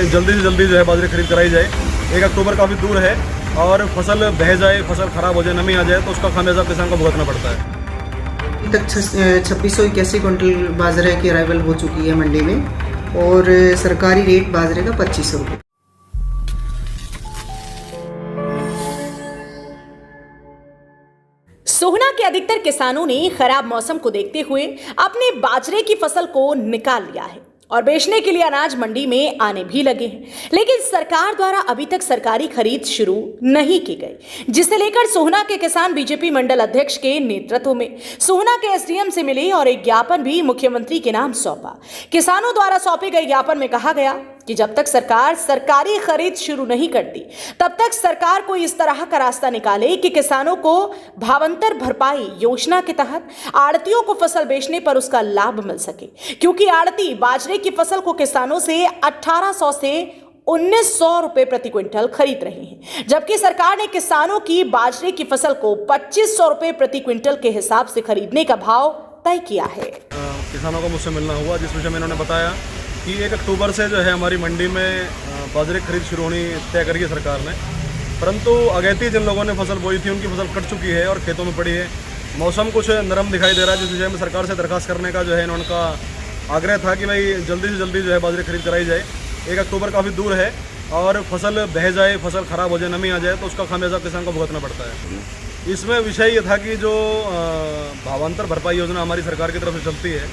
जल्दी से जल्दी जो है बाजरे खरीद कराई जाए। 1 अक्टूबर काफ़ी दूर है और फसल बह जाए, फसल खराब हो जाए, नमी आ जाए तो उसका खामियाजा किसान को भुगतना पड़ता है। अभी तक 2681 क्विंटल बाजरे की अराइवल हो चुकी है मंडी में और सरकारी रेट बाजरे का 2500 रुपये। सोहना के अधिकतर किसानों ने खराब मौसम को देखते हुए अपने बाजरे की फसल को निकाल लिया है और बेचने के लिए अनाज मंडी में आने भी लगे हैं, लेकिन सरकार द्वारा अभी तक सरकारी खरीद शुरू नहीं की गई, जिसे लेकर सोहना के किसान बीजेपी मंडल अध्यक्ष के नेतृत्व में सोहना के एसडीएम से मिले और एक ज्ञापन भी मुख्यमंत्री के नाम सौंपा। किसानों द्वारा सौंपे गए ज्ञापन में कहा गया कि जब तक सरकार सरकारी खरीद शुरू नहीं करती तब तक सरकार कोई इस तरह का रास्ता निकाले कि किसानों को भावांतर भरपाई योजना के तहत आड़तियों को फसल बेचने पर उसका लाभ मिल सके, क्योंकि आड़ती बाजरे की फसल को किसानों से 1800 से 1900 रुपए प्रति क्विंटल खरीद रहे हैं, जबकि सरकार ने किसानों की बाजरे की फसल को 2500 रुपए प्रति क्विंटल के हिसाब से खरीदने का भाव तय किया है। किसानों को मुझसे मिलना हुआ, जिस विषय में इन्होंने बताया कि 1 अक्टूबर से जो है हमारी मंडी में बाजरे खरीद शुरू होनी तय करी है सरकार ने, परंतु अगैती जिन लोगों ने फसल बोई थी उनकी फसल कट चुकी है और खेतों में पड़ी है। मौसम कुछ नरम दिखाई दे रहा है, जिस विषय में सरकार से दरखास्त करने का जो है इनका आग्रह था कि भाई जल्दी से जल्दी जो है बाजरे खरीद कराई जाए। 1 अक्टूबर काफ़ी दूर है और फसल बह जाए, फसल खराब हो जाए, नमी आ जाए तो उसका खामियाजा किसान को भुगतना पड़ता है। इसमें विषय ये था कि जो भावांतर भरपाई योजना हमारी सरकार की तरफ से चलती है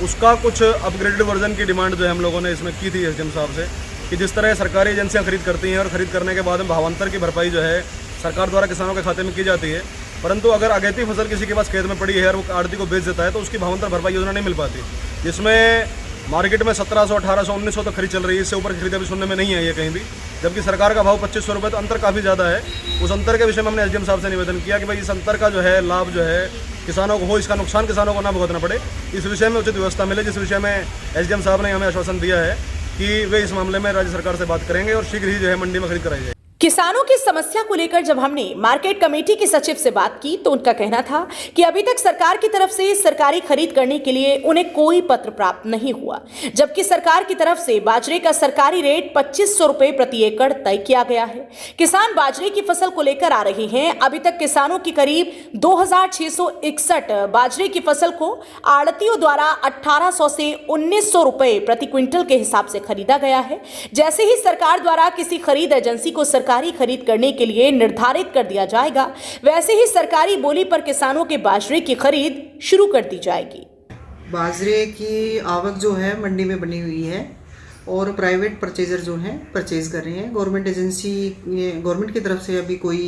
उसका कुछ अपग्रेडेड वर्जन की डिमांड जो है हम लोगों ने इसमें की थी एसडीएम साहब से, कि जिस तरह सरकारी एजेंसियां खरीद करती हैं और खरीद करने के बाद में भावांतर की भरपाई जो है सरकार द्वारा किसानों के खाते में की जाती है, परंतु अगर अगैती फसल किसी के पास खेत में पड़ी है और वो आड़ती को बेच देता है तो उसकी भावांतर भरपाई योजना नहीं मिल पाती, जिसमें मार्केट में 1700, 1800, 1900 तक खरीद चल रही है। इससे ऊपर की खरीद अभी सुनने में नहीं आई है कहीं भी, जबकि सरकार का भाव 2500 रुपये, तो अंतर काफ़ी ज़्यादा है। उस अंतर के विषय में हमने एसडीएम साहब से निवेदन किया कि भाई इस अंतर का जो है लाभ जो है किसानों को हो, इसका नुकसान किसानों को ना भुगतना पड़े, इस विषय में उचित व्यवस्था मिले, जिस विषय में एसडीएम साहब ने हमें आश्वासन दिया है कि वे इस मामले में राज्य सरकार से बात करेंगे और शीघ्र ही जो है मंडी में खरीद कराई जाए। किसानों की समस्या को लेकर जब हमने मार्केट कमेटी के सचिव से बात की तो उनका कहना था कि अभी तक सरकार की तरफ से सरकारी खरीद करने के लिए उन्हें कोई पत्र प्राप्त नहीं हुआ, जबकि सरकार की तरफ से बाजरे का सरकारी रेट 2500 रुपए प्रति एकड़ तय किया गया है। किसान बाजरे की फसल को लेकर आ रहे हैं। अभी तक किसानों की करीब 2661 बाजरे की फसल को आड़तियों द्वारा 1800 से 1900 रुपए प्रति क्विंटल के हिसाब से खरीदा गया है। जैसे ही सरकार द्वारा किसी खरीद एजेंसी को सरकारी खरीद करने के लिए निर्धारित कर दिया जाएगा, वैसे ही सरकारी बोली पर किसानों के बाजरे की खरीद शुरू कर दी जाएगी। बाजरे की आवक जो है मंडी में बनी हुई है और प्राइवेट परचेजर जो हैं परचेज कर रहे हैं। गवर्नमेंट की तरफ से अभी कोई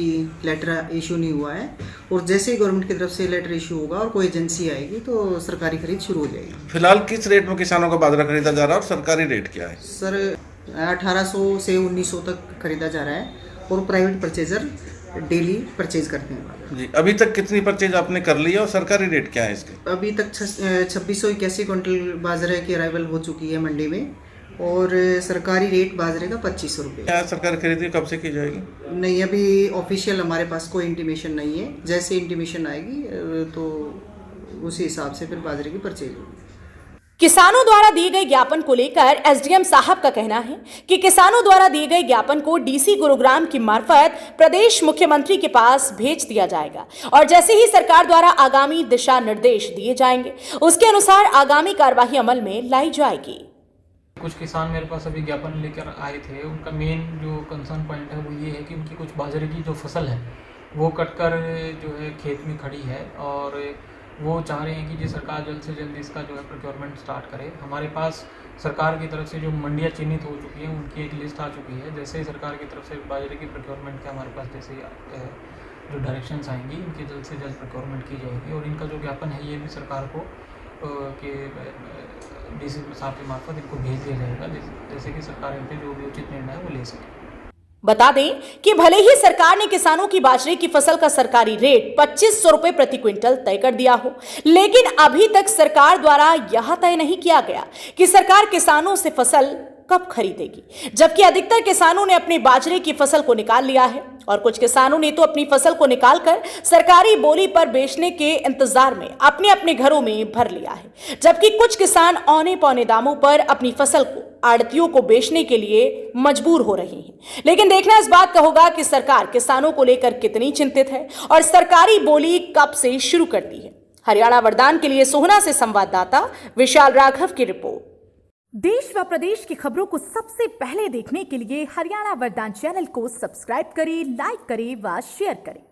लेटर इशू नहीं हुआ है और जैसे ही गवर्नमेंट की तरफ से लेटर इशू होगा और कोई एजेंसी आएगी तो सरकारी खरीद शुरू हो जाएगी। फिलहाल किस रेट में किसानों का बाजरा खरीदा जा रहा है और सरकारी रेट क्या है? सर 1800 से 1900 तक खरीदा जा रहा है और प्राइवेट परचेजर डेली परचेज करते हैं जी। अभी तक कितनी परचेज आपने कर ली है और सरकारी रेट क्या है इसके? अभी तक 2681 क्विंटल बाजरे की अराइवल हो चुकी है मंडी में और सरकारी रेट बाजरे का 2500 रुपये। क्या सरकारी खरीदी कब से की जाएगी? नहीं, अभी ऑफिशियल हमारे पास कोई इंटीमेशन नहीं है। जैसे इंटीमेशन आएगी तो उसी हिसाब से फिर बाजरे की परचेज होगी। किसानों द्वारा दिए गए ज्ञापन को लेकर एसडीएम साहब का कहना है कि किसानों द्वारा दिए गए ज्ञापन को डीसी गुरुग्राम की मार्फत प्रदेश मुख्यमंत्री के पास भेज दिया जाएगा और जैसे ही सरकार द्वारा आगामी दिशा निर्देश दिए जाएंगे उसके अनुसार आगामी कार्यवाही अमल में लाई जाएगी। कुछ किसान मेरे पास अभी ज्ञापन लेकर आए थे। उनका मेन जो कंसर्न पॉइंट है वो ये है कि उनकी कुछ बाजरे की जो फसल है वो कटकर जो है खेत में खड़ी है और वो चाह रहे हैं कि सरकार जल्द से जल्द इसका जो है प्रोक्योरमेंट स्टार्ट करे। हमारे पास सरकार की तरफ से जो मंडियाँ चिन्हित हो चुकी हैं उनकी एक लिस्ट आ चुकी है। जैसे ही सरकार की तरफ से बाजरे की प्रोक्योरमेंट के हमारे पास जैसे जो डायरेक्शंस आएंगी इनकी जल्द से जल्द प्रोक्योरमेंट की जाएगी और इनका जो ज्ञापन है ये भी सरकार को के डीसी साहब के मार्फत इनको भेज दिया जाएगा, जैसे कि सरकार इन पर जो भी उचित निर्णय है वो ले सके। बता दें कि भले ही सरकार ने किसानों की बाजरे की फसल का सरकारी रेट 2500 रुपए प्रति क्विंटल तय कर दिया हो, लेकिन अभी तक सरकार द्वारा यह तय नहीं किया गया कि सरकार किसानों से फसल कब खरीदेगी, जबकि अधिकतर किसानों ने अपने बाजरे की फसल को निकाल लिया है और कुछ किसानों ने तो अपनी फसल को निकालकर सरकारी बोली पर बेचने के इंतजार में अपने अपने घरों में भर लिया है, जबकि कुछ किसान औने पौने दामों पर अपनी फसल को आड़तियों को बेचने के लिए मजबूर हो रही हैं। लेकिन देखना इस बात का होगा कि सरकार किसानों को लेकर कितनी चिंतित है और सरकारी बोली कब से शुरू करती है। हरियाणा वरदान के लिए सोहना से संवाददाता विशाल राघव की रिपोर्ट। देश व प्रदेश की खबरों को सबसे पहले देखने के लिए हरियाणा वरदान चैनल को सब्सक्राइब करें, लाइक करें व शेयर करें।